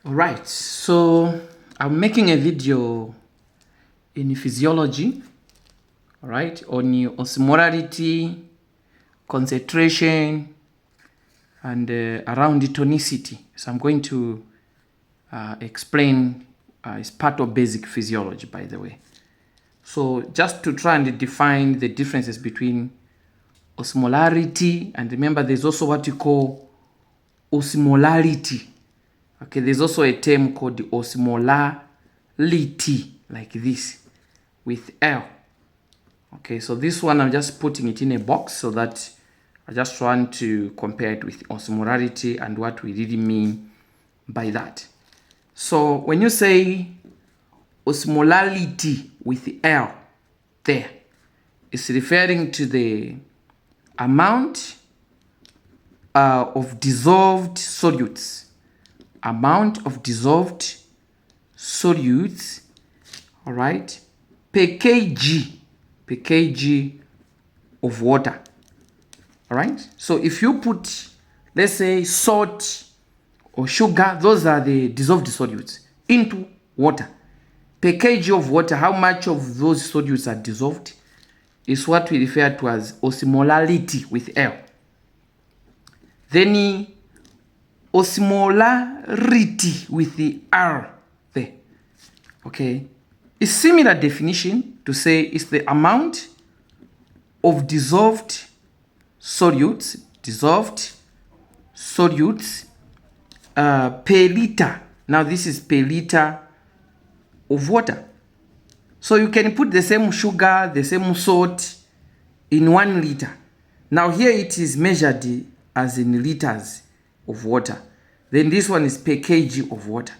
All right, so I'm making a video in physiology, all right, on osmolarity, concentration, and around the tonicity. So I'm going to explain it's part of basic physiology, by the way. So just to try and define the differences between osmolarity, and remember there's also what you call osmolality. Okay, there's also a term called the osmolality, like this, with L. Okay, so this one I'm just putting it in a box so that I just want to compare it with osmolarity and what we really mean by that. So when you say osmolality with the L there, it's referring to the amount of dissolved solutes. Amount of dissolved solutes, all right, per kg of water. All right, so if you put, let's say, salt or sugar, those are the dissolved solutes, into water, per kg of water, how much of those solutes are dissolved is what we refer to as osmolality with L. Then osmolarity with the R there. Okay, it's similar definition to say it's the amount of dissolved solutes per liter. Now this is per liter of water. So you can put the same sugar, the same salt in 1 liter. Now here it is measured as in liters of water. Then this one is per kg of water.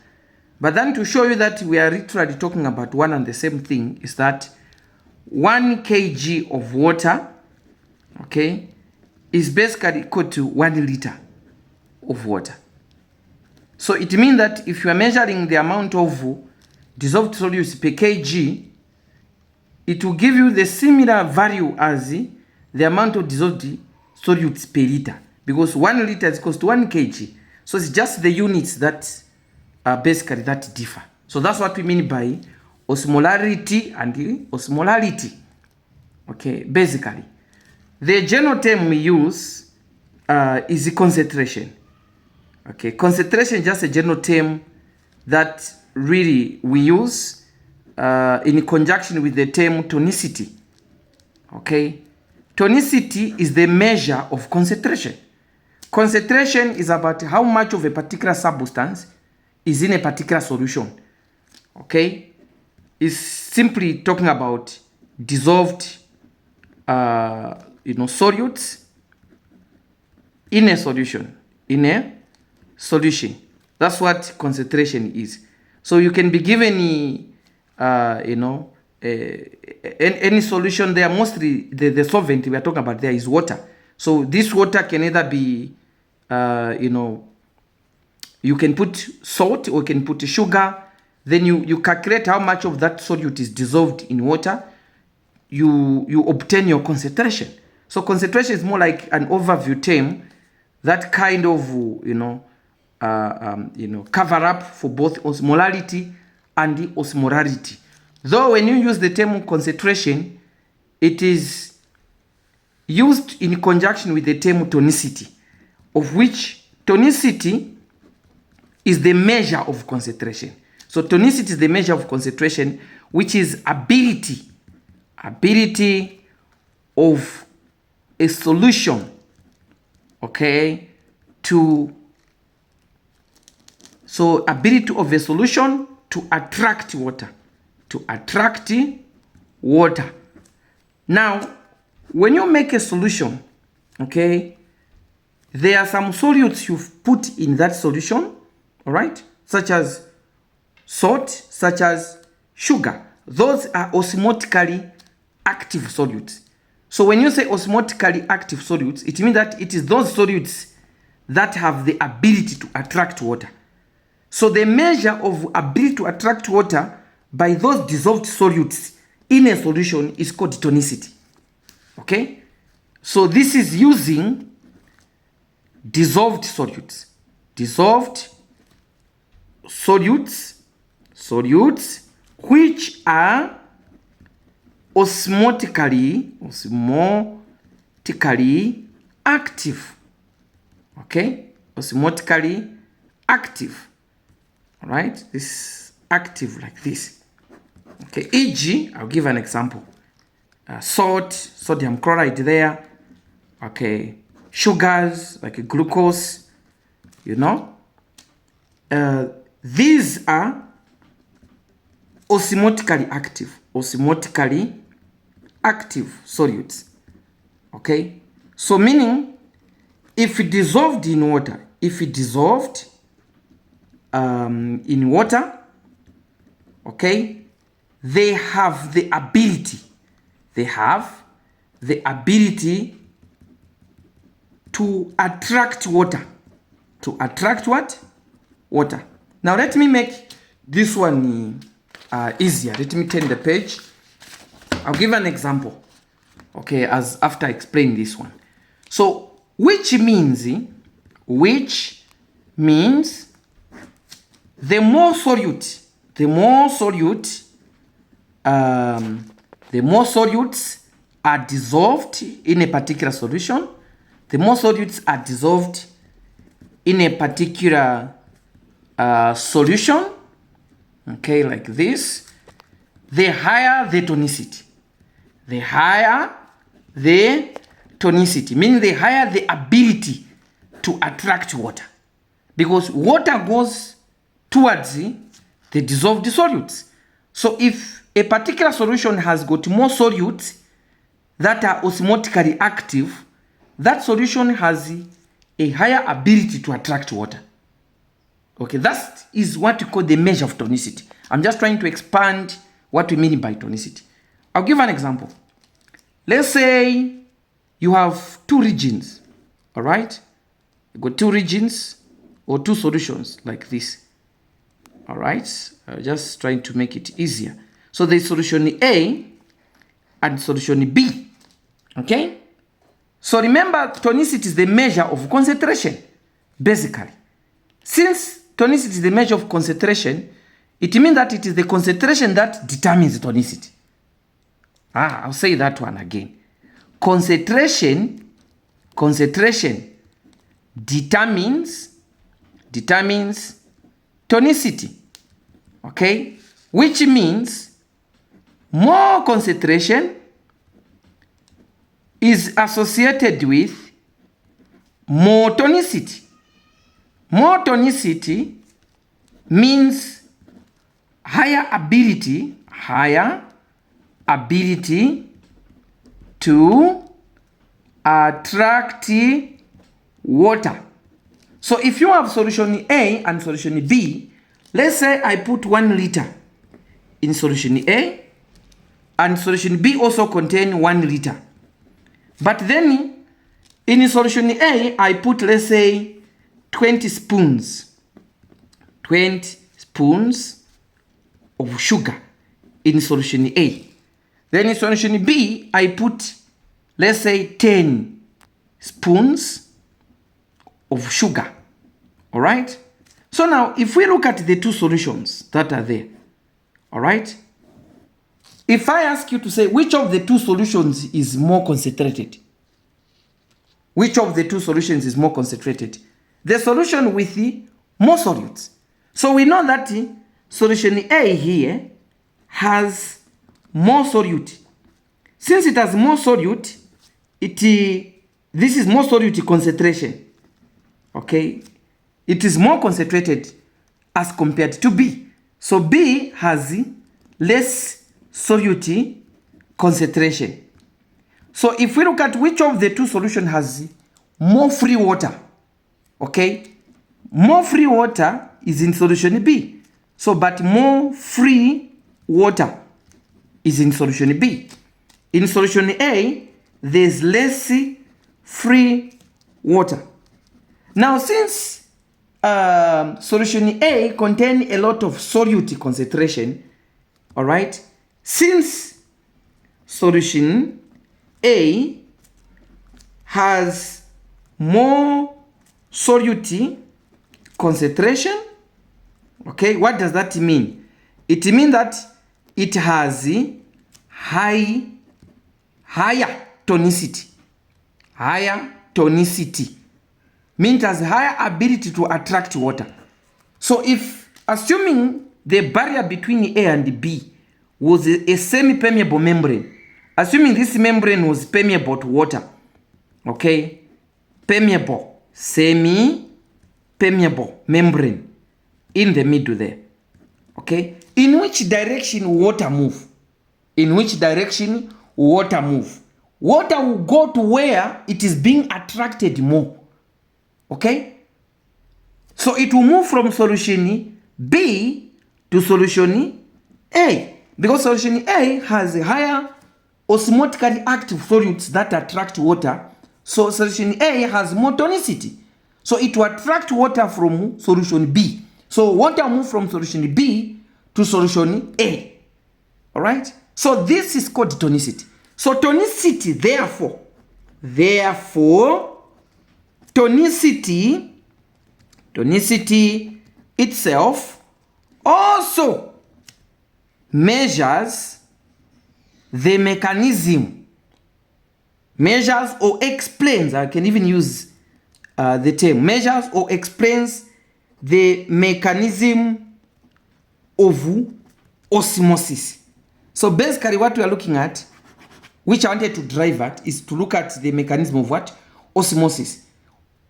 But then to show you that we are literally talking about one and the same thing is that 1 kg of water, okay, is basically equal to 1 liter of water. So it means that if you are measuring the amount of dissolved solutes per kg, it will give you the similar value as the amount of dissolved solutes per liter, because 1 liter is equal to 1 kg. So it's just the units that are basically that differ. So that's what we mean by osmolarity and osmolality. Okay, basically. The general term we use is concentration. Okay, concentration is just a general term that really we use in conjunction with the term tonicity. Okay, tonicity is the measure of concentration. Concentration is about how much of a particular substance is in a particular solution. Okay, it's simply talking about dissolved solutes in a solution. That's what concentration is. So you can be given any solution there. Mostly the solvent we are talking about there is water. So this water can either be you can put salt or you can put sugar. Then you calculate how much of that solute is dissolved in water. You obtain your concentration. So concentration is more like an overview term that kind of cover up for both osmolarity and the osmolarity. Though when you use the term concentration, it is used in conjunction with the term tonicity, of which tonicity is the measure of concentration. So tonicity is the measure of concentration, which is ability of a solution, okay, ability of a solution to attract water. Now, when you make a solution, okay, there are some solutes you've put in that solution, all right, such as salt, such as sugar. Those are osmotically active solutes. So when you say osmotically active solutes, it means that it is those solutes that have the ability to attract water. So the measure of ability to attract water by those dissolved solutes in a solution is called tonicity. Okay? So this is using dissolved solutes. Dissolved solutes which are osmotically active. Okay, osmotically active. All right, this is active like this. Okay, e.g., I'll give an example. Salt, sodium chloride there. Okay, sugars like glucose, you know. These are osmotically active solutes. Okay, so meaning if it dissolved in water, in water, okay, they have the ability to attract water. Water. Now let me make this one easier. Let me turn the page. I'll give an example, okay, as after I explain this one. So which means the more solutes are dissolved in a particular solution, okay, like this, the higher the tonicity. Meaning the higher the ability to attract water, because water goes towards the dissolved solutes. So if a particular solution has got more solutes that are osmotically active, that solution has a higher ability to attract water. Okay, that is what we call the measure of tonicity. I'm just trying to expand what we mean by tonicity. I'll give an example. Let's say you have two regions, all right? You've got two regions or two solutions like this, all right? Just trying to make it easier. So there's solution A and solution B, okay? So remember, tonicity is the measure of concentration, basically. Since tonicity is the measure of concentration, it means that it is the concentration that determines tonicity. I'll say that one again. Concentration determines tonicity, okay? Which means more concentration is associated with more tonicity. More tonicity means higher ability to attract water. So if you have solution A and solution B, let's say I put 1 liter in solution A and solution B also contain 1 liter. But then in solution A, I put, let's say, 20 spoons of sugar in solution A. Then in solution B, I put, let's say, 10 spoons of sugar. All right? So now, if we look at the two solutions that are there, all right? If I ask you to say which of the two solutions is more concentrated, the solution with the more solutes. So we know that solution A here has more solute. Since it has more solute, this is more solute concentration. Okay? It is more concentrated as compared to B. So B has less solute concentration. So if we look at which of the two solutions has more free water, okay, more free water is in solution B. So, but more free water is in solution B. In solution A, there's less free water. Now, since solution A contains a lot of solute concentration, all right, since solution A has more solute concentration, Okay, what does that mean? It means that it has higher tonicity. Higher tonicity means it has higher ability to attract water. So if, assuming the barrier between A and B was a semi-permeable membrane, assuming this membrane was permeable to water, okay, permeable, semi-permeable membrane in the middle there, okay, in which direction water move? In which direction water move? Water will go to where it is being attracted more, okay? So it will move from solution B to solution A, because solution A has a higher osmotically active solutes that attract water. So solution A has more tonicity. So it will attract water from solution B. So water move from solution B to solution A. All right? So this is called tonicity. So tonicity, therefore, tonicity itself also measures the mechanism, measures or explains, I can even use the term, measures or explains the mechanism of osmosis. So basically what we are looking at, which I wanted to drive at, is to look at the mechanism of what? Osmosis.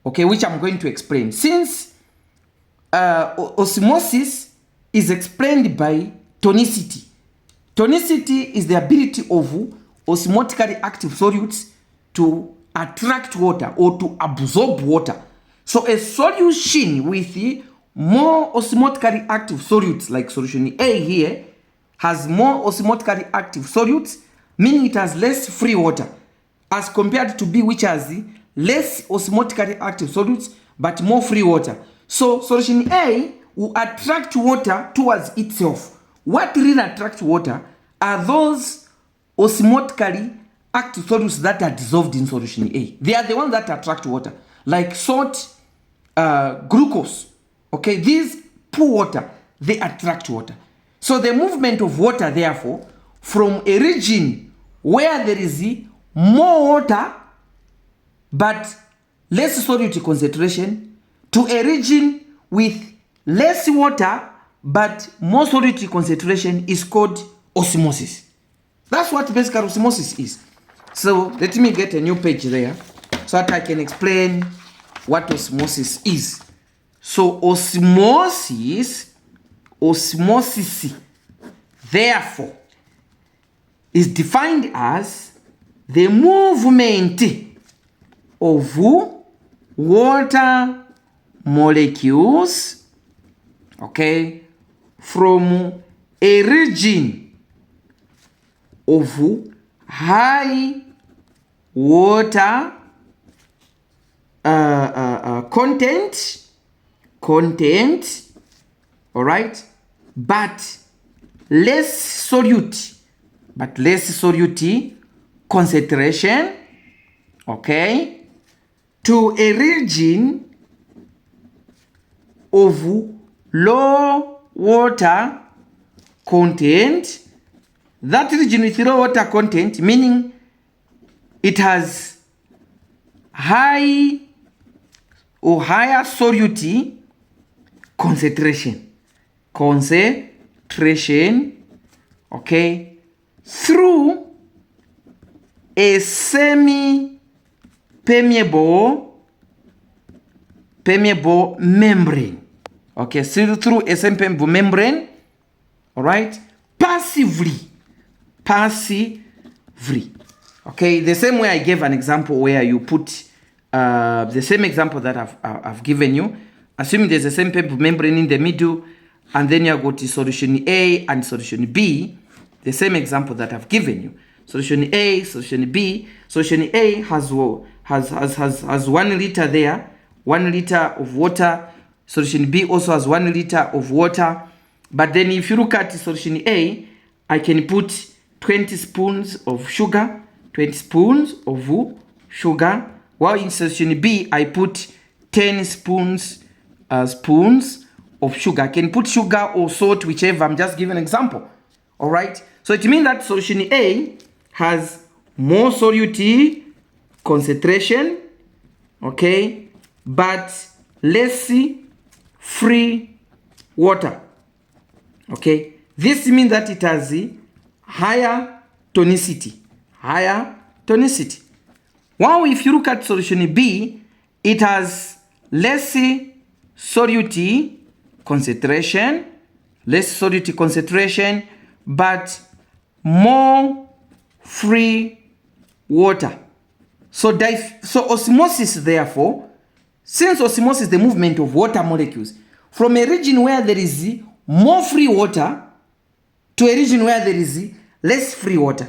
Okay, which I'm going to explain. Since osmosis is explained by tonicity. Tonicity is the ability of osmotically active solutes to attract water or to absorb water. So a solution with more osmotically active solutes, like solution A here, has more osmotically active solutes, meaning it has less free water, as compared to B, which has less osmotically active solutes but more free water. So solution A will attract water towards itself. What really attracts water are those osmotically active solutes that are dissolved in solution A. They are the ones that attract water, like salt, glucose. Okay, these poor water, they attract water. So the movement of water, therefore, from a region where there is more water but less solute concentration to a region with less water but more solute concentration is called osmosis. That's what basically osmosis is. So let me get a new page there so that I can explain what osmosis is. So osmosis, therefore, is defined as the movement of water molecules, okay, from a region of high water content, all right, but less solute concentration, okay, to a region of low water content. That region with low water content, meaning it has high or higher solute concentration, okay, through a semi-permeable membrane. Okay, so through a semi-permeable membrane, all right, passively. Okay, the same way I gave an example where you put the same example that I've given you. Assuming there's a semi-permeable membrane in the middle, and then you go to solution A and solution B, the same example that I've given you. Solution A, solution B. Solution A has 1 liter there, 1 liter of water. Solution B also has 1 liter of water. But then if you look at solution A, I can put 20 spoons of sugar, 20 spoons of sugar. While in solution B, I put 10 spoons of sugar. I can put sugar or salt, whichever. I'm just giving an example. All right. So it means that solution A has more solubility concentration, okay, but less free water. Okay. This means that it has higher tonicity. Higher tonicity. While if you look at solution B, it has less solubility concentration, but more free water. So osmosis, therefore, since osmosis is the movement of water molecules from a region where there is more free water to a region where there is less free water.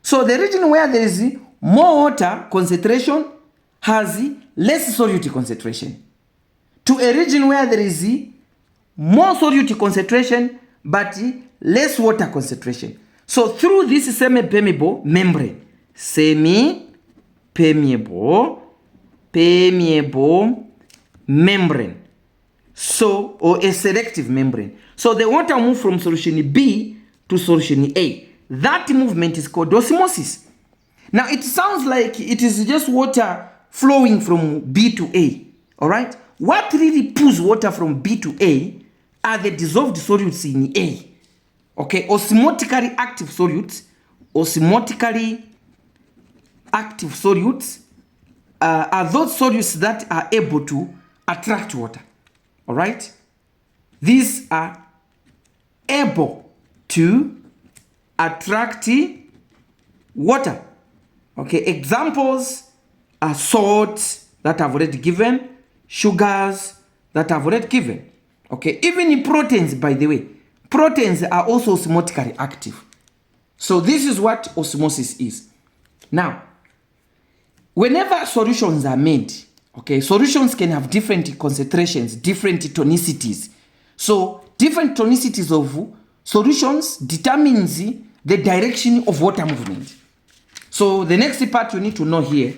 So the region where there is more water concentration has less solubility concentration, to a region where there is more solubility concentration but less water concentration. So through this semi-permeable membrane, permeable membrane, so, or a selective membrane. So the water moves from solution B to solution A. That movement is called osmosis. Now it sounds like it is just water flowing from B to A. All right. What really pulls water from B to A are the dissolved solutes in A. Okay. Osmotically active solutes. Osmotically active solutes are those solutes that are able to attract water. All right. These are able to attract water. Okay, examples are salts that I've already given, sugars that I've already given. Okay, even in proteins, by the way, proteins are also osmotically active. So this is what osmosis is. Now, whenever solutions are made, okay, solutions can have different concentrations, different tonicities. So different tonicities of solutions determines the direction of water movement. So the next part you need to know here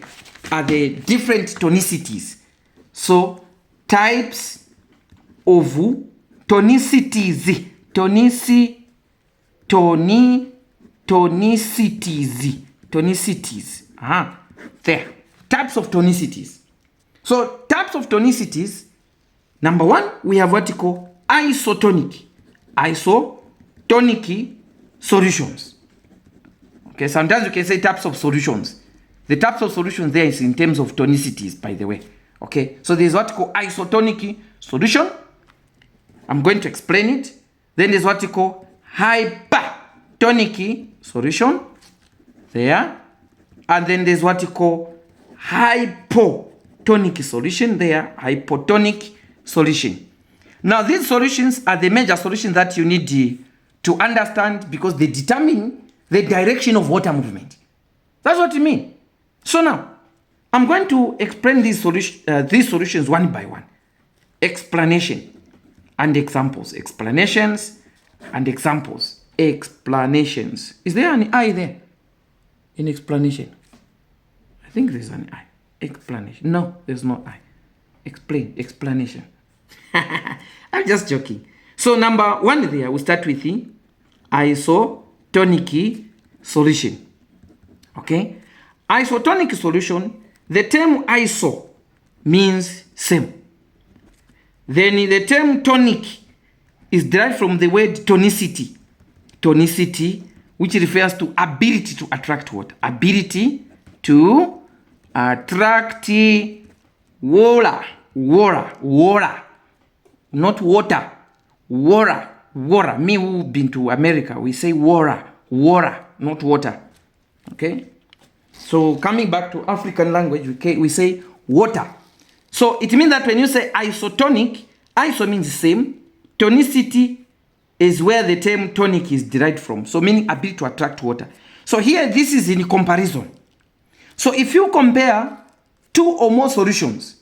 are the different tonicities. So types of tonicities. Tonicities. There. Types of tonicities. So types of tonicities, number one, we have what you call isotonic. Isotonic solutions. Okay, sometimes you can say types of solutions. The types of solutions there is in terms of tonicities, by the way. Okay, so there's what you call isotonic solution. I'm going to explain it. Then there's what you call hypertonic solution. There. And then there's what you call hypotonic solution there. Hypotonic solution. Now these solutions are the major solutions that you need to understand because they determine the direction of water movement. That's what you mean. So now, I'm going to explain these solutions one by one. Explanation and examples. Explanations and examples. Explanations. Is there an I there? In explanation. I think there's an I. Explanation. No, there's no I. Explain. Explanation. I'm just joking. So number one there, we start with the isotonic solution. Okay? Isotonic solution, the term iso means same. Then the term tonic is derived from the word tonicity. Tonicity, which refers to ability to attract water. Ability to attract water. Not water. Water. Me who've been to America, we say water, not water. Okay? So coming back to African language, we say water. So it means that when you say isotonic, iso means the same. Tonicity is where the term tonic is derived from. So meaning ability to attract water. So here, this is in comparison. So if you compare two or more solutions,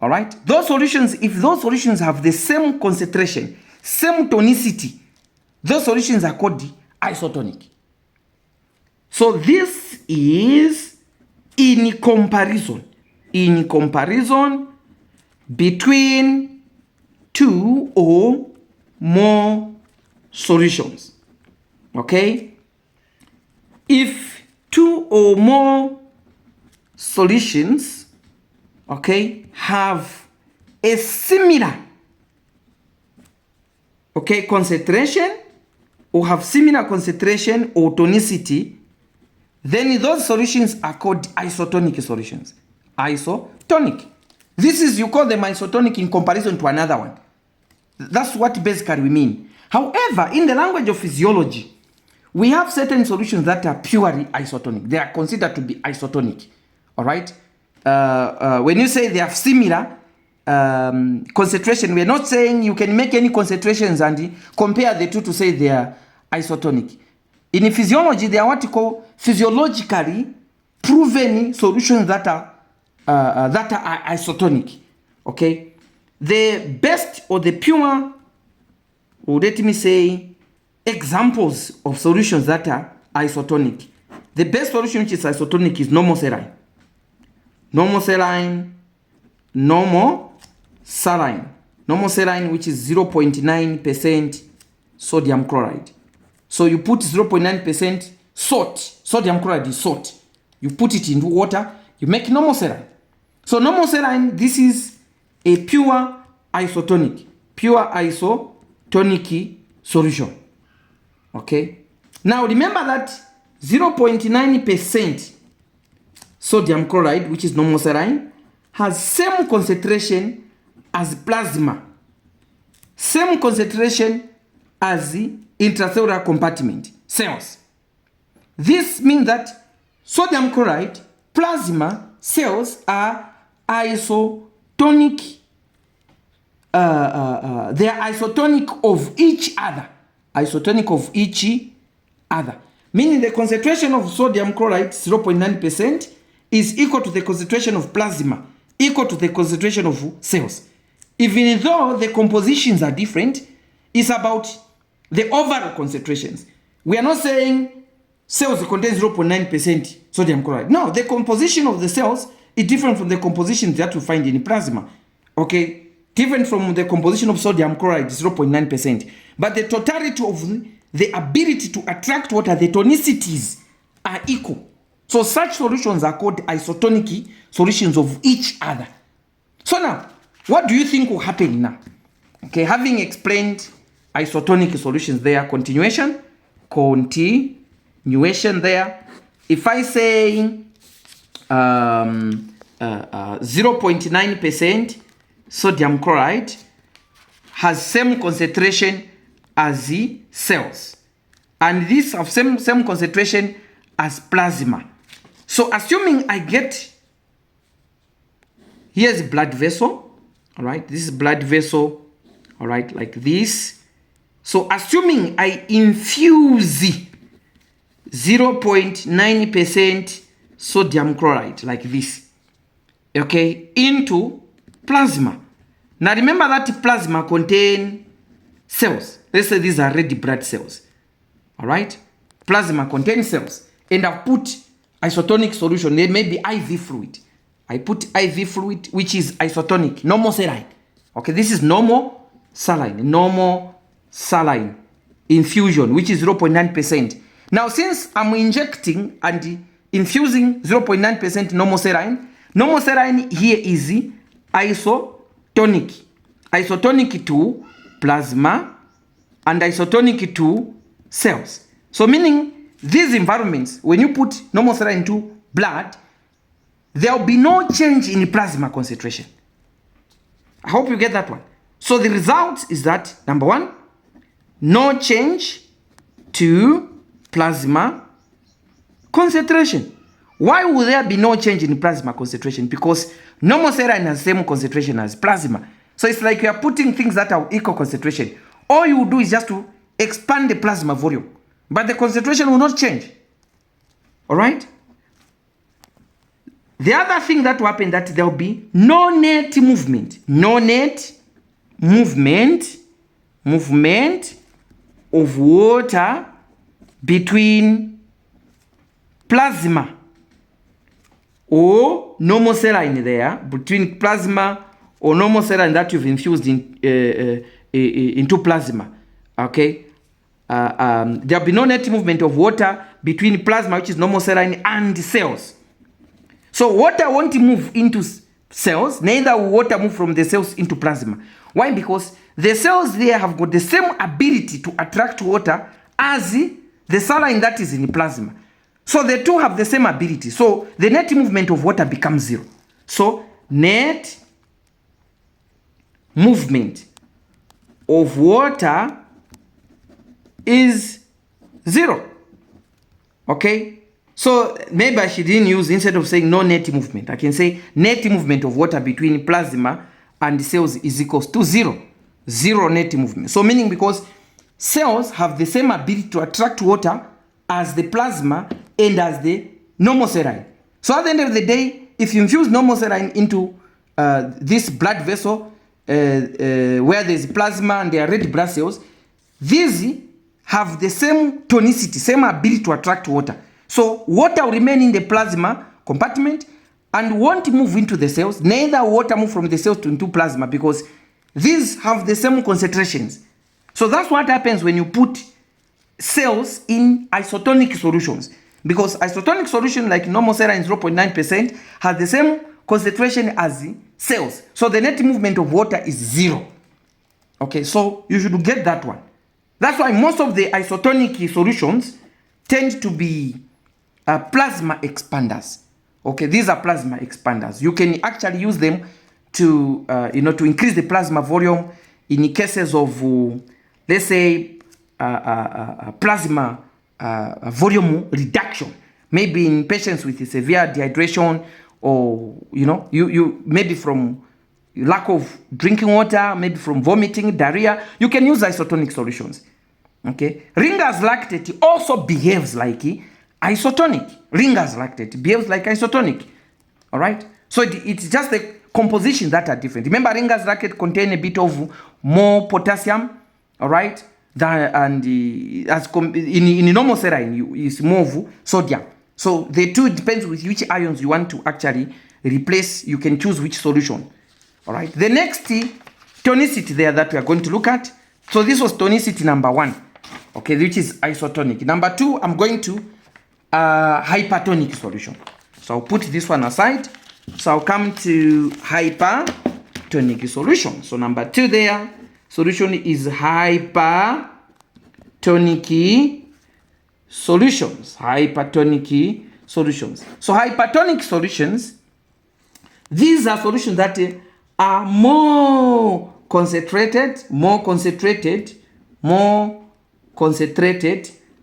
all right, those solutions, if those solutions have the same concentration, same tonicity, those solutions are called isotonic. So this is in comparison between 2 or more solutions. Okay? If 2 or more solutions, okay, have a similar, okay, concentration, or have similar concentration or tonicity, then those solutions are called isotonic solutions. Isotonic. This is, you call them isotonic in comparison to another one. That's what basically we mean. However, in the language of physiology, we have certain solutions that are purely isotonic. They are considered to be isotonic. All right? When you say they have similar concentration, we are not saying you can make any concentrations and compare the two to say they are isotonic. In physiology, they are what you call physiologically proven solutions that are isotonic. Okay? The best or the pure, or let me say, examples of solutions that are isotonic. The best solution which is isotonic is normal saline. Normal saline, which is 0.9% sodium chloride. So you put 0.9% salt. Sodium chloride is salt. You put it into water, you make normal saline. So normal saline, this is a pure isotonic solution. Okay? Now remember that 0.9% sodium chloride, which is normal saline, has same concentration as plasma. Same concentration as the intracellular compartment cells. This means that sodium chloride, plasma cells are isotonic. They are isotonic of each other. Isotonic of each other. Meaning the concentration of sodium chloride, 0.9%, is equal to the concentration of plasma, equal to the concentration of cells. Even though the compositions are different, it's about the overall concentrations. We are not saying cells contain 0.9% sodium chloride. No, the composition of the cells is different from the composition that you find in plasma. Okay? Different from the composition of sodium chloride, 0.9%. But the totality of the ability to attract water, the tonicities, are equal. So such solutions are called isotonic solutions of each other. So now, what do you think will happen now? Okay, having explained isotonic solutions there, continuation there. If I say 0.9% sodium chloride has same concentration as the cells, and this have same concentration as plasma. So assuming I get, here's a blood vessel, all right, this is blood vessel, all right, like this. So assuming I infuse 0.9% sodium chloride like this, okay, into plasma. Now remember that plasma contain cells. Let's say these are red blood cells. All right? Plasma contains cells. And I've put isotonic solution. There may be IV fluid. I put IV fluid, which is isotonic, normal saline. Okay, this is normal saline infusion, which is 0.9%. Now, since I'm injecting and infusing 0.9% normal saline here is isotonic. Isotonic to plasma and isotonic to cells. So meaning these environments, when you put normal saline into blood, there will be no change in plasma concentration. I hope you get that one. So the result is that, number one, no change to plasma concentration. Why would there be no change in plasma concentration? Because normal saline has the same concentration as plasma. So it's like you are putting things that are equal concentration. All you do is just to expand the plasma volume, but the concentration will not change. All right? The other thing that will happen, that there will be no net movement. No net movement of water between plasma or normal saline there, between plasma or normal saline that you've infused into plasma, okay, there'll be no net movement of water between plasma, which is normal saline, and cells. So water won't move into cells, neither will water move from the cells into plasma. Why? Because the cells there have got the same ability to attract water as the saline that is in the plasma. So the two have the same ability. So the net movement of water becomes 0. So net movement of water is 0. Okay? So maybe I shouldn't use, instead of saying no net movement, I can say net movement of water between plasma and cells is equals to 0. 0 net movement. So meaning because cells have the same ability to attract water as the plasma and as the normal saline. So at the end of the day, if you infuse normal saline into this blood vessel where there's plasma and there are red blood cells, these have the same tonicity, same ability to attract water. So water will remain in the plasma compartment and won't move into the cells. Neither water move from the cells into plasma because these have the same concentrations. So that's what happens when you put cells in isotonic solutions. Because isotonic solution like normal saline 0.9% has the same concentration as the cells. So the net movement of water is 0. Okay, so you should get that one. That's why most of the isotonic solutions tend to be plasma expanders. Okay, these are plasma expanders. You can actually use them to, to increase the plasma volume in cases of, let's say, plasma volume reduction. Maybe in patients with severe dehydration, or you maybe from lack of drinking water, maybe from vomiting, diarrhea, you can use isotonic solutions. Okay, Ringer's lactate also behaves like isotonic. Ringer's lactate behaves like isotonic. All right, so it's just the composition that are different. Remember, Ringer's lactate contain a bit of more potassium. All right, and in normal saline is more of sodium. So the two depends with which ions you want to actually replace. You can choose which solution. All right. The next tonicity there that we are going to look at. So this was tonicity number 1. Okay, which is isotonic. Number 2, I'm going to hypertonic solution. So I'll put this one aside. So I'll come to hypertonic solution. So number 2 there, solution is hypertonic solutions. Hypertonic solutions. So hypertonic solutions, these are solutions that are more concentrated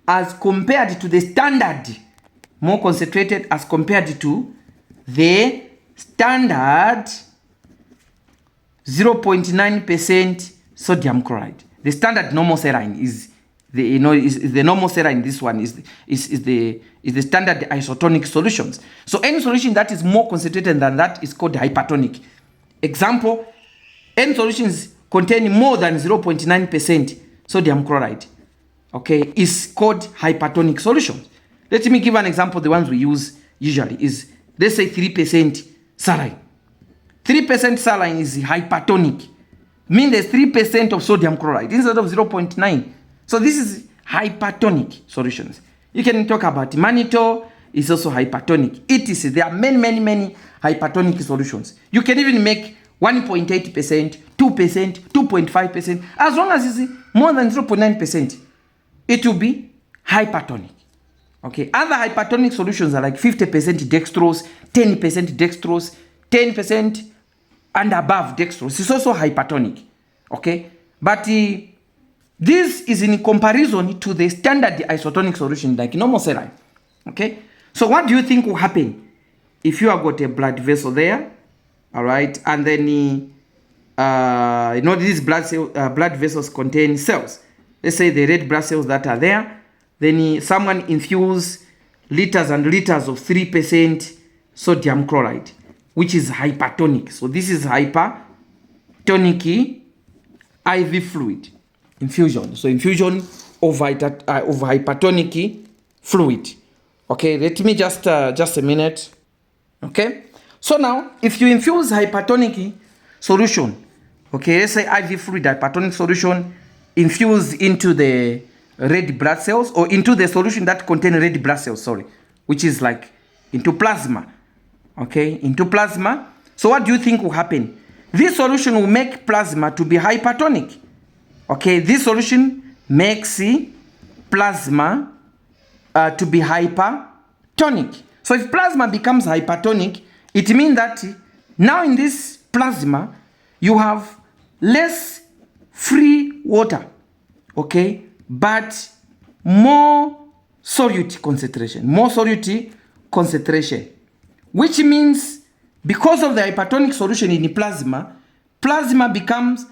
as compared to the standard. More concentrated as compared to the standard 0.9% sodium chloride. The standard normal saline is the normal saline. This one is the standard isotonic solutions. So any solution that is more concentrated than that is called hypertonic. Example, any solutions containing more than 0.9% sodium chloride, okay, is called hypertonic solutions. Let me give an example. The ones we use usually is, let's say 3% saline. 3% saline is hypertonic. Means there's 3% of sodium chloride instead of 0.9. So this is hypertonic solutions. You can talk about mannitol, is also hypertonic. Etc. There are many hypertonic solutions. You can even make 1.8%, 2%, 2.5%. As long as it's more than 0.9%, it will be hypertonic. Okay. Other hypertonic solutions are like 50% dextrose, 10% dextrose, 10% and above dextrose. It's also hypertonic. Okay. But this is in comparison to the standard isotonic solution like normal saline. Okay. So what do you think will happen if you have got a blood vessel there? All right. And then, these blood vessels contain cells. Let's say the red blood cells that are there. Then someone infuse liters and liters of 3% sodium chloride, which is hypertonic. So this is hypertonic IV fluid infusion. So infusion of hypertonic fluid. Okay, let me just a minute. Okay, so now if you infuse hypertonic solution, okay, let's say IV fluid hypertonic solution infused into the red blood cells, or into the solution that contain red blood cells, sorry, which is like into plasma, okay, into plasma. So what do you think will happen? This solution will make plasma to be hypertonic. Okay, this solution makes plasma to be hypertonic. So if plasma becomes hypertonic, it means that now in this plasma, you have less free water, okay, but more solute concentration, which means because of the hypertonic solution in the plasma, plasma becomes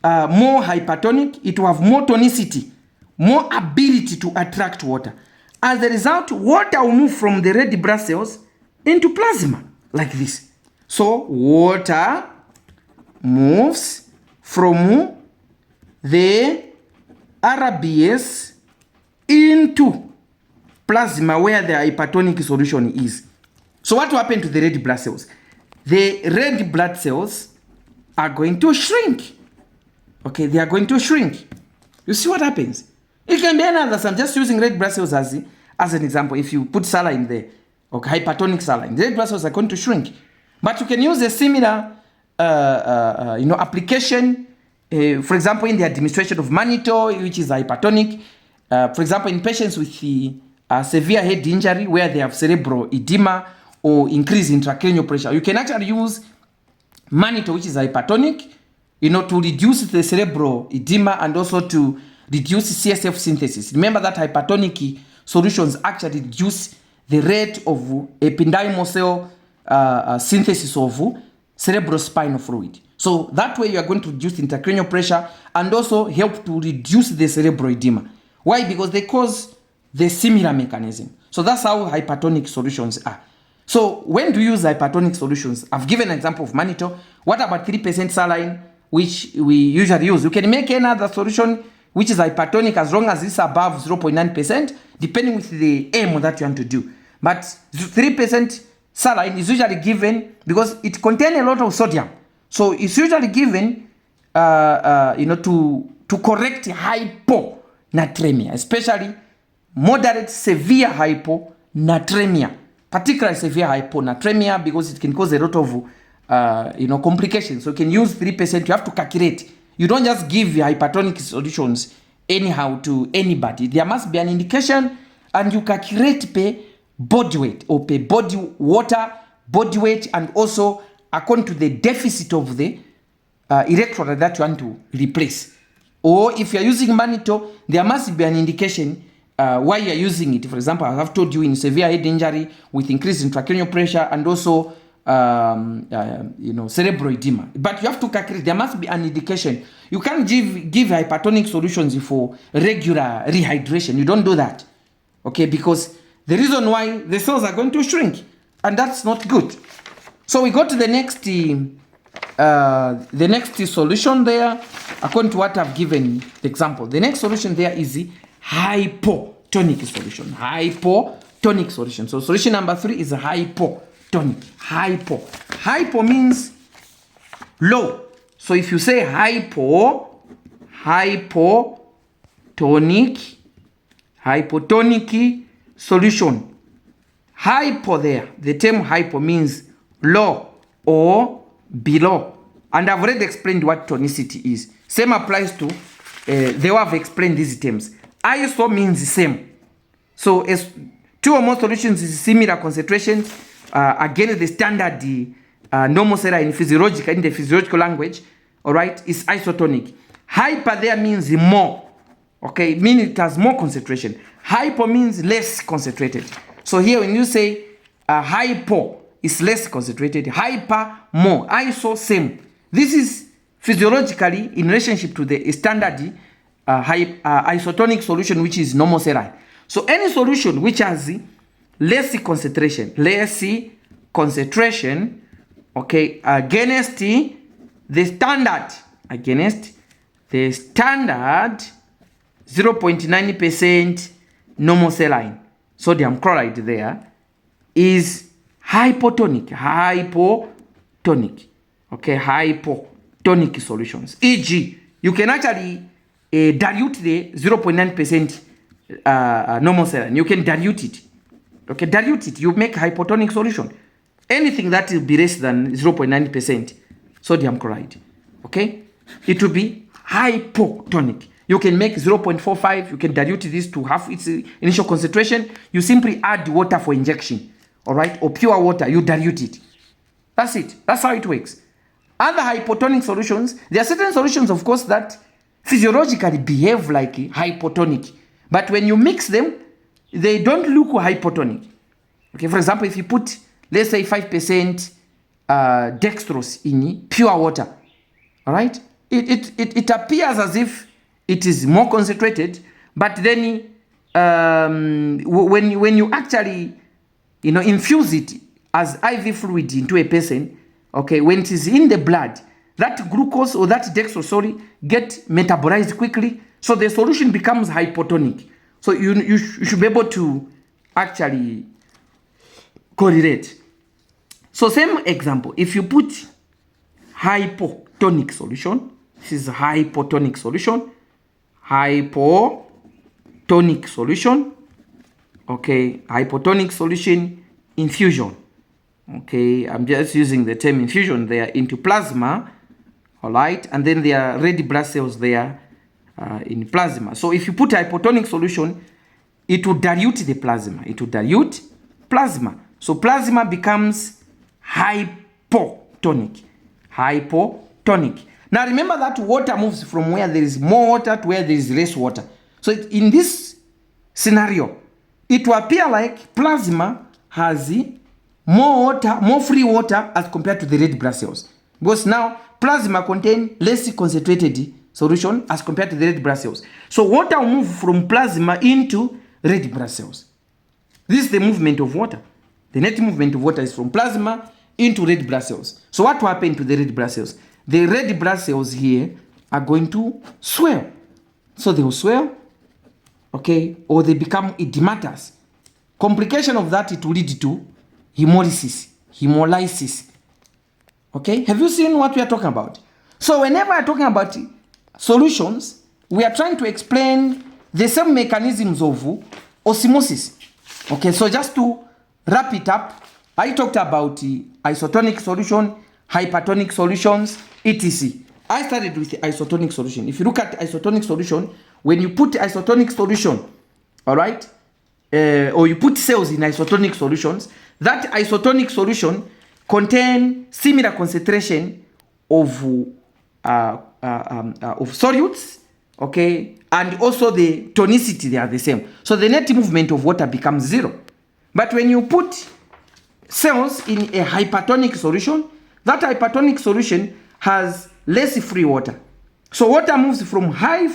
more hypertonic. It will have more tonicity, more ability to attract water. As a result, water will move from the red blood cells into plasma, like this. So water moves from the RAAS into plasma where the hypertonic solution is. So what will happen to the red blood cells? The red blood cells are going to shrink. Okay, they are going to shrink. You see what happens? It can be another. I'm just using red blood cells as an example. If you put saline there, okay, hypertonic saline, the red blood cells are going to shrink. But you can use a similar application, for example, in the administration of mannitol, which is hypertonic. For example, in patients with severe head injury where they have cerebral edema or increase intracranial pressure, you can actually use mannitol, which is hypertonic, to reduce the cerebral edema and also to reduce CSF synthesis. Remember that hypertonic solutions actually reduce the rate of ependymal cell synthesis of cerebral spinal fluid. So that way you are going to reduce intracranial pressure and also help to reduce the cerebral edema. Why? Because they cause the similar mechanism. So that's how hypertonic solutions are. So when do you use hypertonic solutions? I've given an example of mannitol. What about 3% saline, which we usually use? You can make another solution which is hypertonic as long as it's above 0.9%, depending with the aim that you want to do. But 3% saline is usually given because it contains a lot of sodium. So it's usually given to correct hyponatremia, especially moderate severe hyponatremia, particularly severe hyponatremia, because it can cause a lot of complications. So you can use 3%. You have to calculate. You don't just give hypertonic solutions anyhow to anybody. There must be an indication, and you calculate per body weight or per body water, body weight, and also according to the deficit of the electrolyte that you want to replace. Or if you are using mannitol, there must be an indication why you are using it. For example, I have told you in severe head injury with increased intracranial pressure and also cerebral edema. But you have to calculate. There must be an indication. You can't give hypertonic solutions for regular rehydration. You don't do that, okay? Because the reason why the cells are going to shrink, and that's not good. So we go to the next solution there, according to what I've given the example. The next solution there is the hypotonic solution. Hypotonic solution. So solution number 3 is a hypotonic. Hypo means low. So if you say hypotonic solution. Hypo there, the term hypo means low or below. And I've already explained what tonicity is. Same applies to, they have explained these terms. Iso means the same. So as two or more solutions is similar concentration, again the standard normal saline in the physiological language, all right, is isotonic. Hyper there means more, okay, meaning it has more concentration. Hypo means less concentrated. So here when you say hypo is less concentrated, hyper more, iso same. This is physiologically in relationship to the standard isotonic solution, which is normal saline. So any solution which has less concentration, okay, against the standard 0.9% normal saline sodium chloride there is hypotonic. okay, hypotonic solutions. E.g., you can actually dilute the 0.9% normal saline. You can dilute it. Okay, dilute it. You make hypotonic solution. Anything that will be less than 0.9% sodium chloride, okay, it will be hypotonic. You can make 0.45. You can dilute this to half its initial concentration. You simply add water for injection, all right, or pure water. You dilute it. That's it. That's how it works. Other hypotonic solutions, there are certain solutions, of course, that physiologically behave like hypotonic, but when you mix them, they don't look hypotonic. Okay, for example, if you put, let's say, 5% dextrose in pure water, all right, it appears as if it is more concentrated, but then when you actually, infuse it as IV fluid into a person, okay, when it is in the blood, that glucose or that dextrose, get metabolized quickly, so the solution becomes hypotonic. So you should be able to actually correlate. So same example, if you put hypotonic solution, this is hypotonic solution, hypotonic solution, okay, hypotonic solution infusion, okay, I'm just using the term infusion there, into plasma, all right, and then there are red blood cells there in plasma. So if you put hypotonic solution, it will dilute the plasma. It will dilute plasma. So plasma becomes hypotonic. Hypotonic. Now remember that water moves from where there is more water to where there is less water. So in this scenario, it will appear like plasma has more water, more free water as compared to the red blood cells. Because now plasma contains less concentrated solution as compared to the red blood cells. So water will move from plasma into red blood cells. This is the movement of water. The net movement of water is from plasma into red blood cells. So what will happen to the red blood cells? The red blood cells here are going to swell. So they will swell, okay, or they become edematous. Complication of that, it will lead to hemolysis. Okay, have you seen what we are talking about? So whenever we are talking about solutions, we are trying to explain the same mechanisms of osmosis. Okay, so just to wrap it up, I talked about isotonic solution, hypertonic solutions, etc. I started with the isotonic solution. If you look at isotonic solution, when you put isotonic solution, all right, or you put cells in isotonic solutions, that isotonic solution contain similar concentration of solutes, okay, and also the tonicity, they are the same. So the net movement of water becomes 0. But when you put cells in a hypertonic solution, that hypertonic solution has less free water. So water moves from high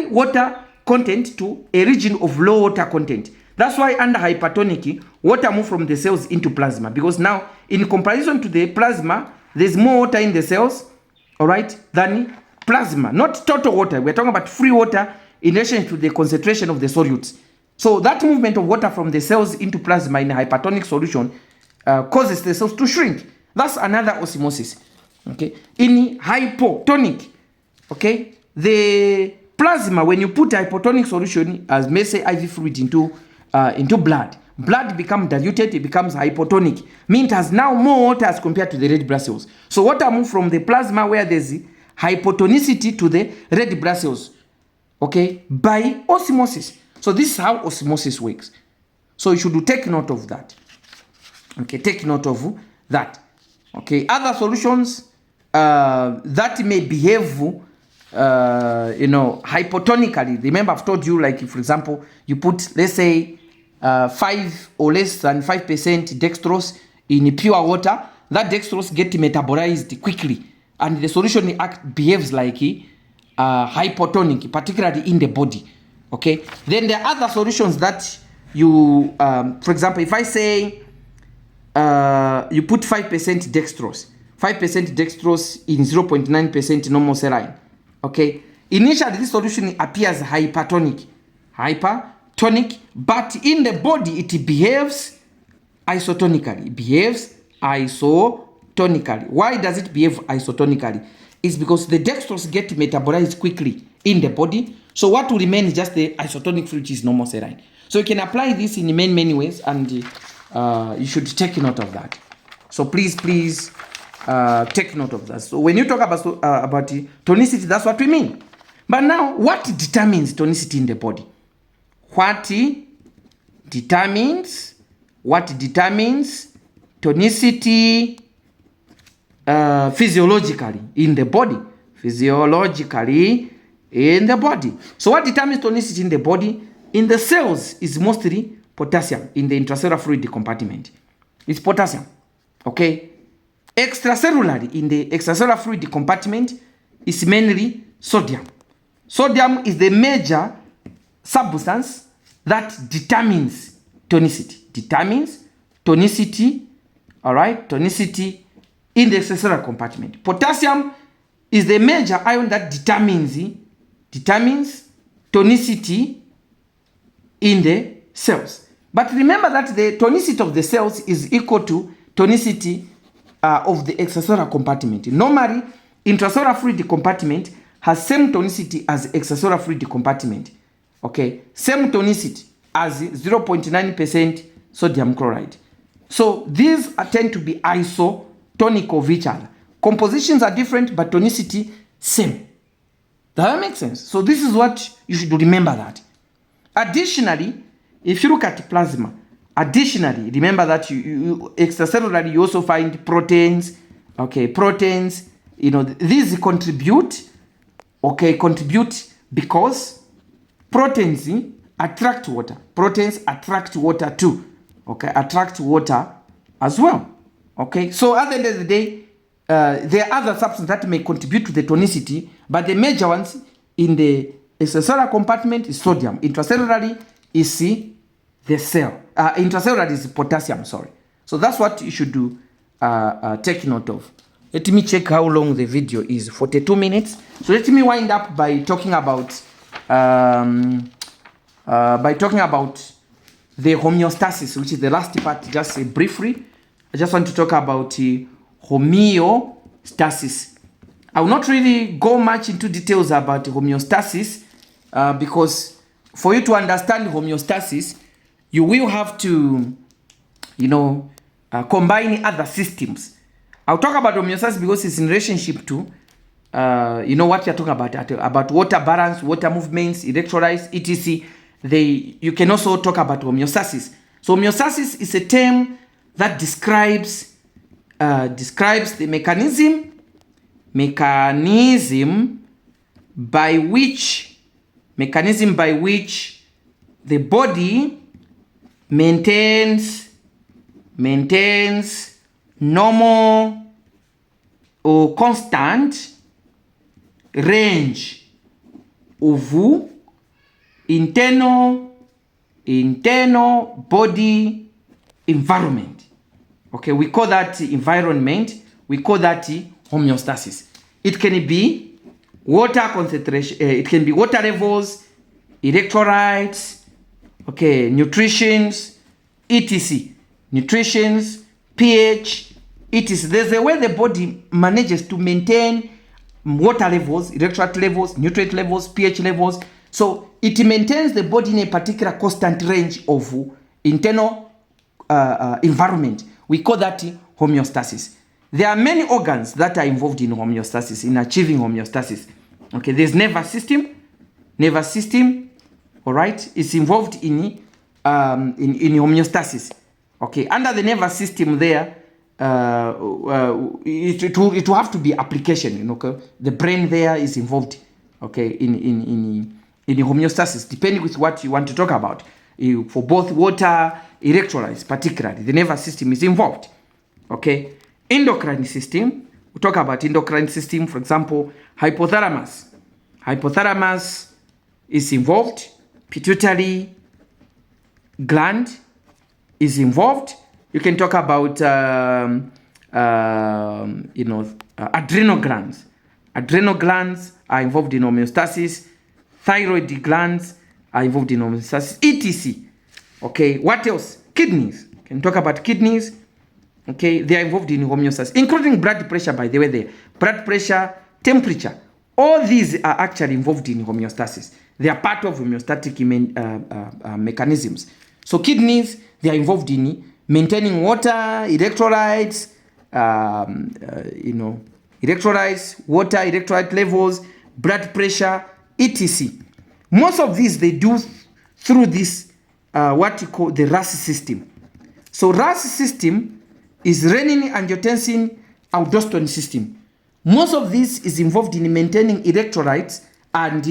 water content to a region of low water content. That's why under hypertonic, water moves from the cells into plasma, because now in comparison to the plasma, there's more water in the cells, all right, than plasma. Not total water. We're talking about free water in relation to the concentration of the solutes. So that movement of water from the cells into plasma in a hypertonic solution causes the cells to shrink. That's another osmosis. Okay. In hypotonic, okay, the plasma, when you put hypotonic solution as may say IV fluid into blood becomes diluted, it becomes hypotonic. Means it has now more water as compared to the red blood cells. So water moves from the plasma where there's hypotonicity to the red blood cells, okay, by osmosis. So this is how osmosis works. So you should take note of that. Okay, take note of that. Okay, other solutions that may behave, hypotonically. Remember, I've told you, like, for example, you put, let's say, 5 or less than 5% dextrose in pure water. That dextrose gets metabolized quickly, and the solution behaves like hypotonic, particularly in the body. Okay. Then there are other solutions that you, for example, if I say you put 5% dextrose in 0.9% normal saline. Okay. Initially, this solution appears hypertonic, but in the body it behaves isotonically. It behaves isotonically. isotonically. Why does it behave isotonically? It's because the dextrose get metabolized quickly in the body. So what will remain is just the isotonic fluid, which is normal saline. So you can apply this in many ways, and you should take note of that. So please take note of that. So when you talk about tonicity, that's what we mean. But now, what determines tonicity in the body? What determines tonicity physiologically in the body? Physiologically in the body. So what determines tonicity in the body? In the cells is mostly potassium in the intracellular fluid compartment. It's potassium. Okay. Extracellularly in the extracellular fluid compartment is mainly sodium. Sodium is the major substance that determines tonicity. Determines tonicity, all right, tonicity in the extracellular compartment. Potassium is the major ion that determines tonicity in the cells. But remember that the tonicity of the cells is equal to tonicity of the extracellular compartment. Normally, intracellular fluid compartment has same tonicity as extracellular fluid compartment. Okay, same tonicity as 0.9% sodium chloride. So these tend to be isotonic of each other. Compositions are different, but tonicity same. Does that make sense? So this is what you should remember that. Additionally, if you look at plasma, remember that extracellularly you also find proteins. Okay, proteins, these contribute because proteins attract water. Proteins attract water too. Okay, attract water as well. Okay, so at the end of the day, there are other substances that may contribute to the tonicity, but the major ones in the extracellular compartment is sodium. Intracellularly is the cell. Intracellular is potassium, sorry. So that's what you should do, take note of. Let me check how long the video is, 42 minutes. So let me wind up by talking about the homeostasis, which is the last part, just briefly. I just want to talk about homeostasis. I will not really go much into details about homeostasis because for you to understand homeostasis, you will have to, combine other systems. I'll talk about homeostasis because it's in relationship to, what you're talking about water balance, water movements, electrolytes, etc. You can also talk about homeostasis. So homeostasis is a term that describes the mechanism by which the body maintains normal or constant range of internal body environment. Okay, we call that environment, we call that homeostasis. It can be water concentration, it can be water levels, electrolytes, okay, nutritions, etc. Nutritions, pH, etc. There's a way the body manages to maintain water levels, electrolyte levels, nutrient levels, pH levels. So it maintains the body in a particular constant range of internal environment. We call that homeostasis. There are many organs that are involved in homeostasis, in achieving homeostasis. Okay, there's nervous system, all right, it's involved in homeostasis. Okay, under the nervous system there, it will have to be application, okay? The brain there is involved, okay, in homeostasis, depending with what you want to talk about. For both water, electrolytes particularly, the nervous system is involved, okay? Endocrine system, we talk about endocrine system, for example, hypothalamus. Hypothalamus is involved, pituitary gland is involved. You can talk about, adrenal glands. Adrenal glands are involved in homeostasis. Thyroid glands are involved in homeostasis, etc. Okay, what else? Kidneys. You can talk about kidneys. Okay, they are involved in homeostasis, including blood pressure, by the way, there. Blood pressure, temperature, all these are actually involved in homeostasis. They are part of homeostatic mechanisms. So kidneys, they are involved in maintaining water, electrolytes, electrolytes, water, electrolyte levels, blood pressure, etc. Most of these they do through this, what you call the RAAS system. So RAAS system is renin, angiotensin, aldosterone system. Most of this is involved in maintaining electrolytes and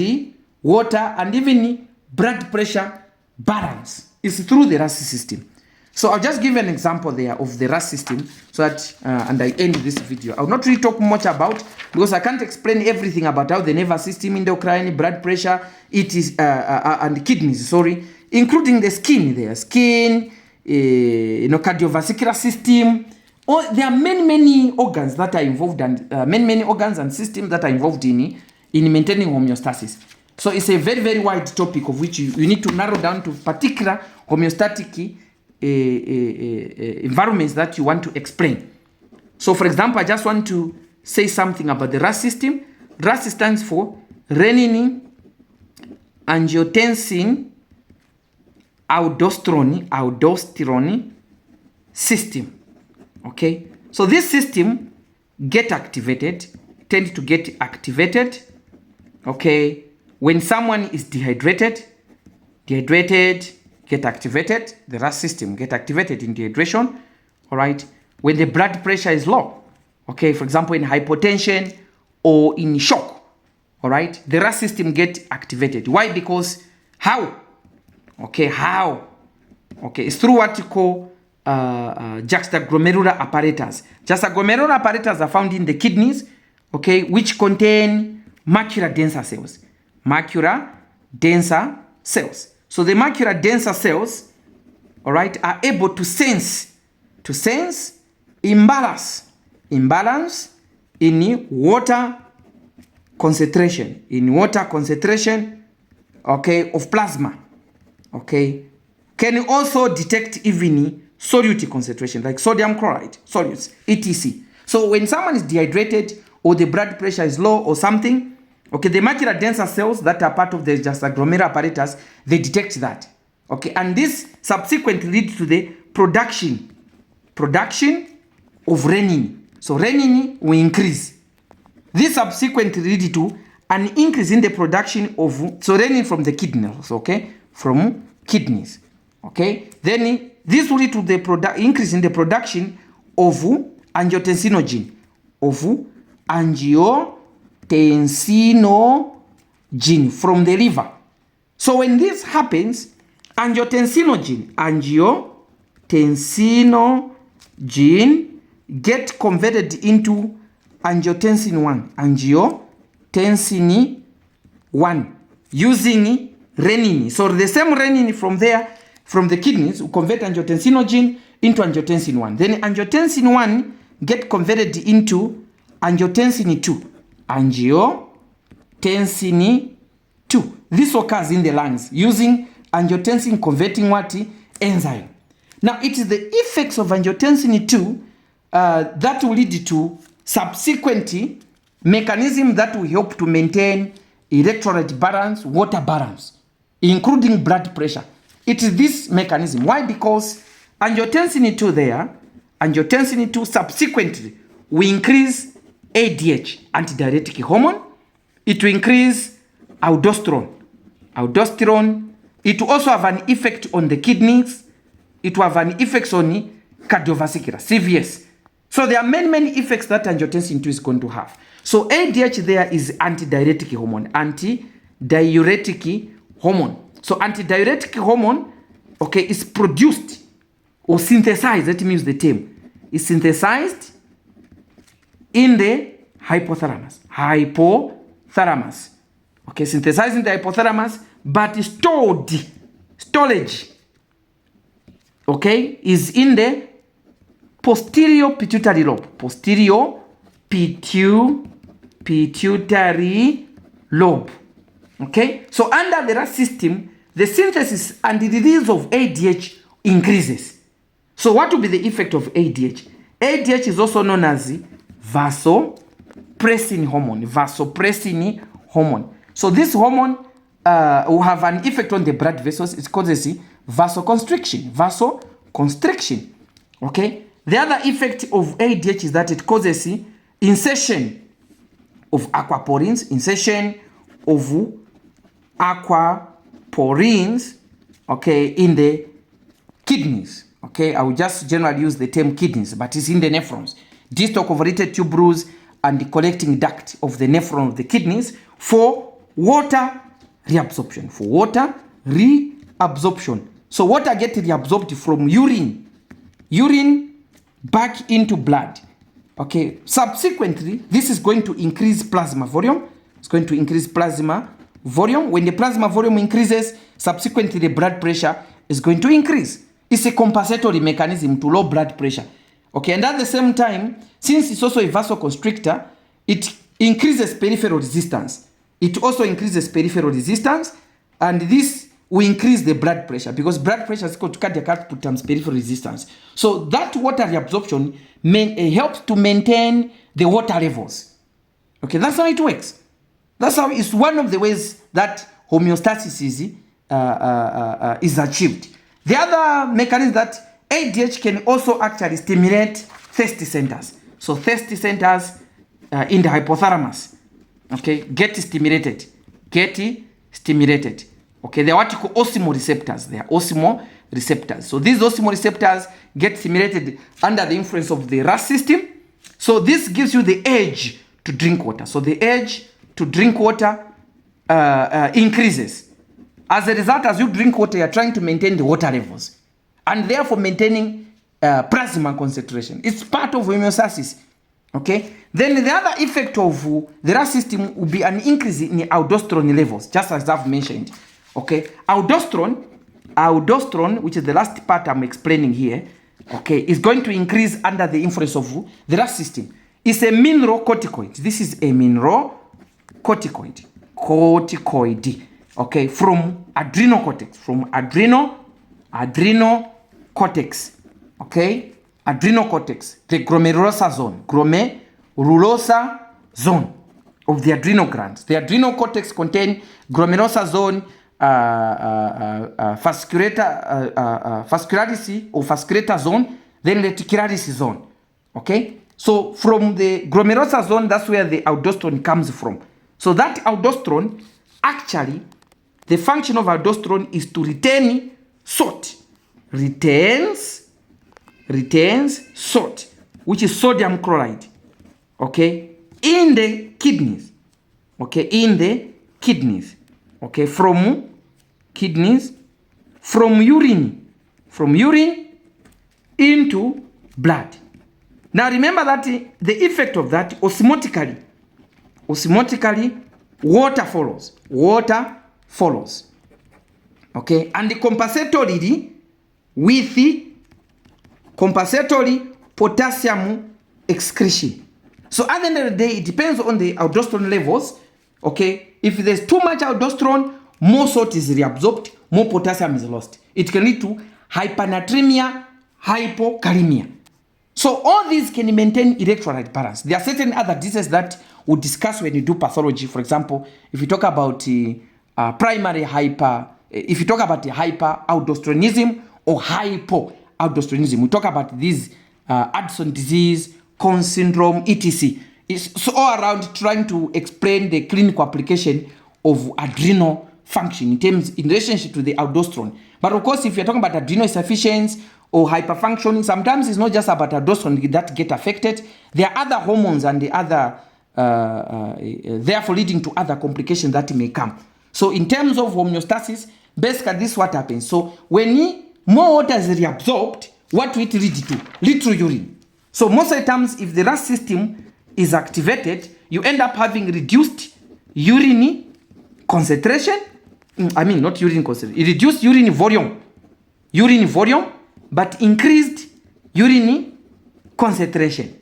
water and even blood pressure balance. It's through the RAAS system. So I'll just give an example there of the RAAS system so that, and I end this video. I'll not really talk much about, because I can't explain everything about how the nervous system, endocrine, blood pressure, it is, and kidneys, sorry, including the skin there, skin, cardiovascular system. There are many organs that are involved, and many organs and systems that are involved in maintaining homeostasis. So it's a very wide topic of which you need to narrow down to particular homeostatic environments that you want to explain. So for example, I just want to say something about the RAAS system. RAAS stands for renin, angiotensin, aldosterone system. Okay, so this system tend to get activated, okay, when someone is dehydrated, get activated, the RAAS system get activated in dehydration, all right, when the blood pressure is low, okay, for example, in hypotension or in shock, all right, the RAAS system get activated. Why? Because how? Okay, it's through what you call juxtaglomerular apparatus. Juxtaglomerular apparatus are found in the kidneys, okay, which contain macular denser cells. So the macular denser cells, all right, are able to sense imbalance in water concentration, okay, of plasma, okay, can also detect even solute concentration like sodium chloride, solutes, etc. So when someone is dehydrated or the blood pressure is low or something, okay, the macular denser cells that are part of the juxtaglomerular apparatus, they detect that, okay, and this subsequently leads to the production of renin. So renin will increase. This subsequently leads to an increase in the production of renin from the kidneys, okay, from kidneys, okay. Then this will lead to the increase in the production of angiotensinogen, angiotensinogen from the liver. So when this happens, angiotensinogen get converted into angiotensin 1, using renin. So the same renin from the kidneys will convert angiotensinogen into angiotensin 1. Then angiotensin 1 get converted into angiotensin 2. This occurs in the lungs using angiotensin converting enzyme. Now it is the effects of angiotensin 2 that will lead to subsequent mechanism that will help to maintain electrolyte balance, water balance, including blood pressure. It is this mechanism. Why? Because angiotensin 2 subsequently will increase ADH, antidiuretic hormone. It will increase aldosterone. It will also have an effect on the kidneys. It will have an effect on cardiovascular, CVS. So there are many effects that angiotensin 2 is going to have. So ADH there is antidiuretic hormone. So antidiuretic hormone, okay, is produced or synthesized, that means the term, is synthesized in the hypothalamus. Okay, synthesized in the hypothalamus, but storage, okay, is in the posterior pituitary lobe. Okay, so under the RAAS system, the synthesis and the release of ADH increases. So what will be the effect of ADH? ADH is also known as vasopressin hormone. Vasopressin hormone. So this hormone will have an effect on the blood vessels. It causes vasoconstriction. Vasoconstriction. Okay. The other effect of ADH is that it causes insertion of aquaporins. Insertion of aquaporins. Okay, in the kidneys. Okay, I will just generally use the term kidneys, but it's in the nephrons. Distal convoluted tubules and the collecting duct of the nephron of the kidneys for water reabsorption. For water reabsorption. So water gets reabsorbed from urine back into blood. Okay, subsequently, this is going to increase plasma volume. It's going to increase plasma volume. When the plasma volume increases, subsequently the blood pressure is going to increase. It's a compensatory mechanism to low blood pressure. Okay, and at the same time, since it's also a vasoconstrictor, it increases peripheral resistance. It also increases peripheral resistance, and this will increase the blood pressure because blood pressure is equal to cardiac output times peripheral resistance. So that water reabsorption helps to maintain the water levels. Okay, that's how it works. That's how it's one of the ways that homeostasis is achieved. The other mechanism that ADH can also actually stimulate thirsty centers. So thirsty centers in the hypothalamus, okay, get stimulated. Okay, they are what you call osmoreceptors. They are osmoreceptors. So these osmoreceptors get stimulated under the influence of the RAAS system. So this gives you the urge to drink water. So the urge to drink water increases. As a result, as you drink water, you are trying to maintain the water levels and therefore maintaining plasma concentration. It's part of homeostasis. Okay. Then the other effect of the RAAS system will be an increase in aldosterone levels, just as I've mentioned. Okay. Aldosterone, which is the last part I'm explaining here, okay, is going to increase under the influence of the RAAS system. It's a mineral corticoid. This is a mineral corticoid. Okay, from adrenal cortex. Adrenal cortex. Okay, adrenal cortex. The glomerulosa zone of the adrenal glands. The adrenal cortex contain glomerulosa zone, vascularis or vasculator zone, then reticularis zone. Okay, so from the glomerulosa zone, that's where the aldosterone comes from. So that aldosterone, actually, the function of aldosterone is to retain salt. Retains salt, which is sodium chloride. Okay, in the kidneys. Okay, in the kidneys. Okay, from kidneys, from urine into blood. Now remember that the effect of that osmotically, water follows. Okay, and the compensatory with the compensatory potassium excretion. So at the end of the day, it depends on the aldosterone levels. Okay, if there's too much aldosterone, more salt is reabsorbed, more potassium is lost. It can lead to hypernatremia, hypokalemia. So all these can maintain electrolyte balance. There are certain other diseases that we'll discuss when you do pathology. For example, if you talk about primary if you talk about hyperaldosteronism or hypoaldosteronism, we talk about these Addison disease, Cone syndrome, etc. It's all around trying to explain the clinical application of adrenal function in relationship to the aldosterone. But of course, if you're talking about adrenal insufficiency or hyperfunctioning, sometimes it's not just about aldosterone that get affected. There are other hormones and the other, therefore leading to other complications that may come. So in terms of homeostasis, basically this is what happens. So when more water is reabsorbed, what will it lead to? Lead to urine. So most of the times, if the RAAS system is activated, you end up having reduced urine concentration. Not urine concentration. Reduced urine volume, but increased urine concentration.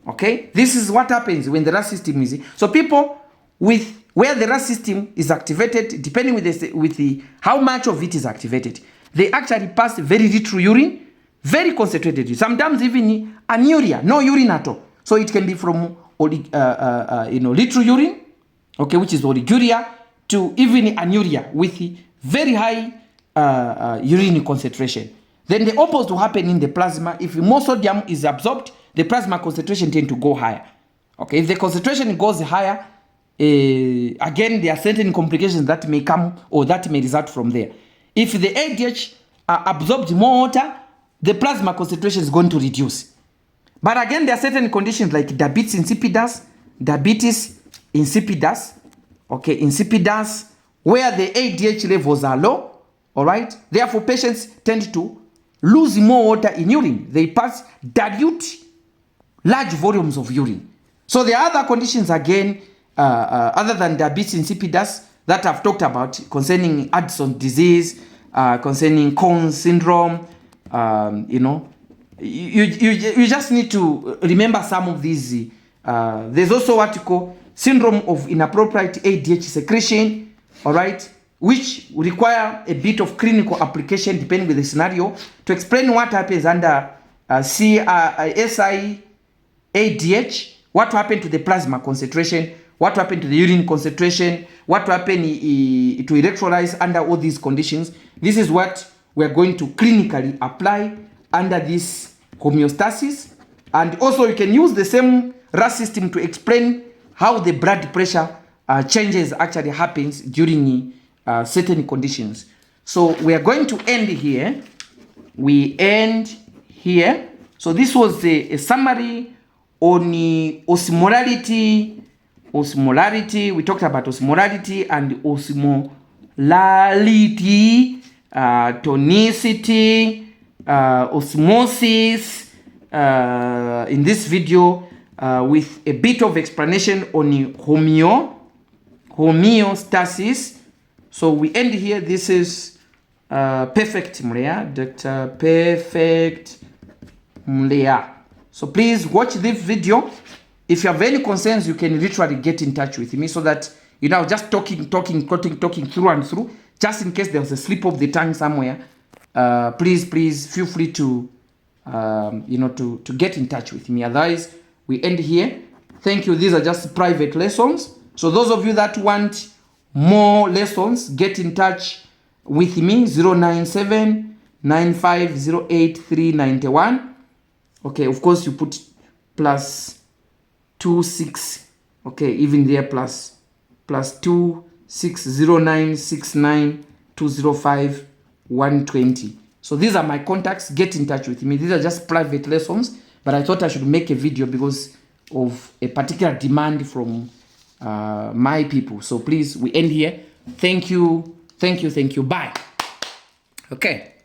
Okay, this is what happens when the RAAS system is. So people with where the RAAS system is activated, depending with the how much of it is activated, they actually pass very little urine. very concentrated. Sometimes even anuria, no urine at all. So it can be from little urine, okay, which is oliguria, to even anuria with very high urine concentration. Then the opposite will happen in the plasma. If more sodium is absorbed, the plasma concentration tend to go higher. Okay, if the concentration goes higher, again, there are certain complications that may come or that may result from there. If the ADH absorbs more water, the plasma concentration is going to reduce. But again, there are certain conditions like diabetes insipidus, where the ADH levels are low, all right? Therefore, patients tend to lose more water in urine. They dilute large volumes of urine. So there are other conditions again, other than diabetes insipidus that I've talked about concerning Addison's disease, concerning Conn's syndrome, you just need to remember some of these. There's also what you call syndrome of inappropriate ADH secretion, all right, which require a bit of clinical application depending with the scenario to explain what happens under SI ADH, what happened to the plasma concentration, what happened to the urine concentration, what happened to electrolytes under all these conditions. This is what we're going to clinically apply under this homeostasis. And also you can use the same RAAS system to explain how the blood pressure changes actually happens during certain conditions. So we are going to end here. We end here. So this was a summary on osmolarity. We talked about osmolarity and osmolality, tonicity, osmosis in this video with a bit of explanation on homeostasis. So we end here. This is Perfect Muleya, Dr. Perfect Muleya. So please watch this video. If you have any concerns, you can literally get in touch with me so that, just talking through and through, just in case there was a slip of the tongue somewhere. Please feel free to to get in touch with me. Otherwise, we end here. Thank you. These are just private lessons. So those of you that want more lessons, get in touch with me. 097-9508-391. Okay, of course you put +26. Okay, even there +260969205120. So these are my contacts. Get in touch with me. These are just private lessons, but I thought I should make a video because of a particular demand from my people. So please, we end here. Thank you. Bye. Okay.